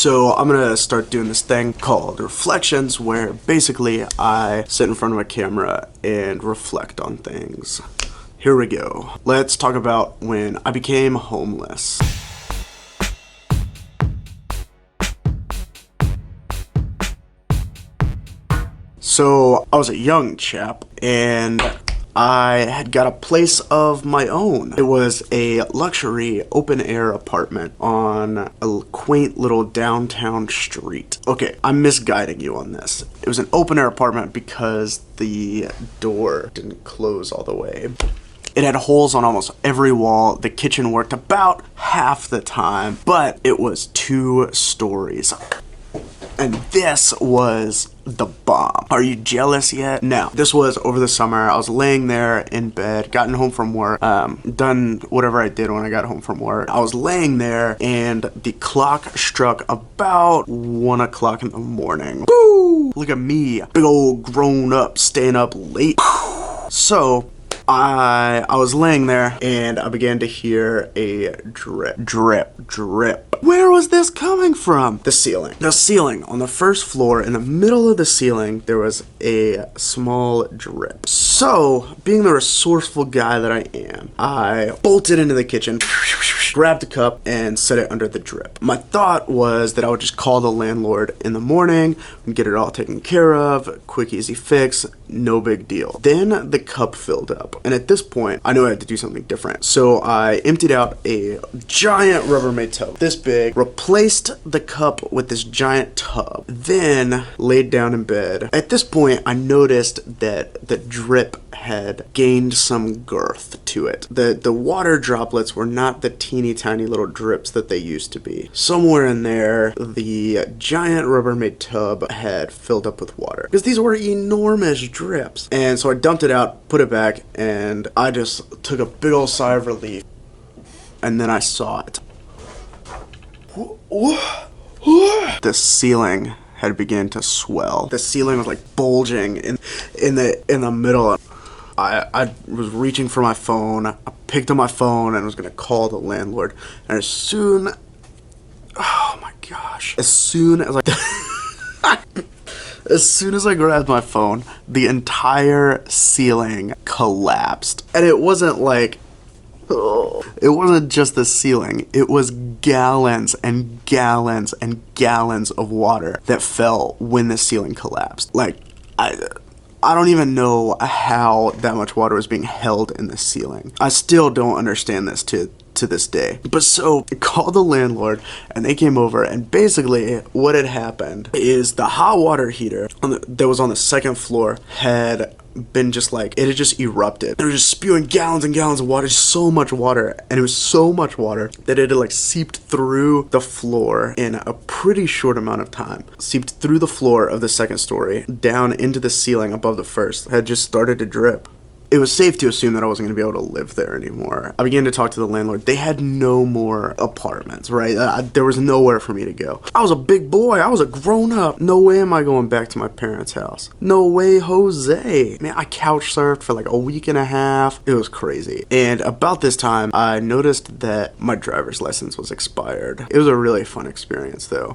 So I'm gonna start doing this thing called Reflections, where basically I sit in front of a camera and reflect on things. Here we go. Let's talk about when I became homeless. So I was a young chap and I had got a place of my own. It was a luxury open-air apartment on a quaint little downtown street. Okay, I'm misguiding you on this. It was an open-air apartment because the door didn't close all the way. It had holes on almost every wall. The kitchen worked about half the time, but it was 2 stories. And this was the bomb. Are you jealous yet? No. This was over the summer. I was laying there in bed, gotten home from work, done whatever I did when I got home from work. I was laying there and the clock struck about 1 o'clock in the morning. Woo! Look at me, big old grown up, staying up late. So I was laying there and I began to hear a drip, drip, drip. Where was this coming from? The ceiling. The ceiling. On the first floor, in the middle of the ceiling, there was a small drip. So, being the resourceful guy that I am, I bolted into the kitchen, grabbed a cup, and set it under the drip. My thought was that I would just call the landlord in the morning and get it all taken care of. Quick, easy fix. No big deal. Then the cup filled up. And at this point, I knew I had to do something different. So I emptied out a giant Rubbermaid tub, this big, replaced the cup with this giant tub, then laid down in bed. At this point, I noticed that the drip had gained some girth to it. The water droplets were not the teeny tiny little drips that they used to be. Somewhere in there, the giant Rubbermaid tub had filled up with water, because these were enormous drips. And so I dumped it out, put it back, and I just took a big old sigh of relief. And then I saw it. The ceiling had begun to swell. The ceiling was like bulging in the middle. I was reaching for my phone. I picked up my phone and was gonna call the landlord. And as soon as I grabbed my phone, the entire ceiling collapsed. And it wasn't like, it wasn't just the ceiling. It was gallons and gallons and gallons of water that fell when the ceiling collapsed. Like, I don't even know how that much water was being held in the ceiling. I still don't understand this to this day. But so I called the landlord and they came over, and basically what had happened is the hot water heater that was on the second floor had been just like, it had just erupted. It was just spewing gallons and gallons of water, so much water, and it was so much water that it had like seeped through the floor in a pretty short amount of time. Seeped through the floor of the second story, down into the ceiling above the first, had just started to drip. It was safe to assume that I wasn't going to be able to live there anymore. I began to talk to the landlord. They had no more apartments, right? There was nowhere for me to go. I was a big boy. I was a grown-up. No way am I going back to my parents' house. No way, Jose. Man, I couch surfed for like a week and a half. It was crazy. And about this time, I noticed that my driver's license was expired. It was a really fun experience, though.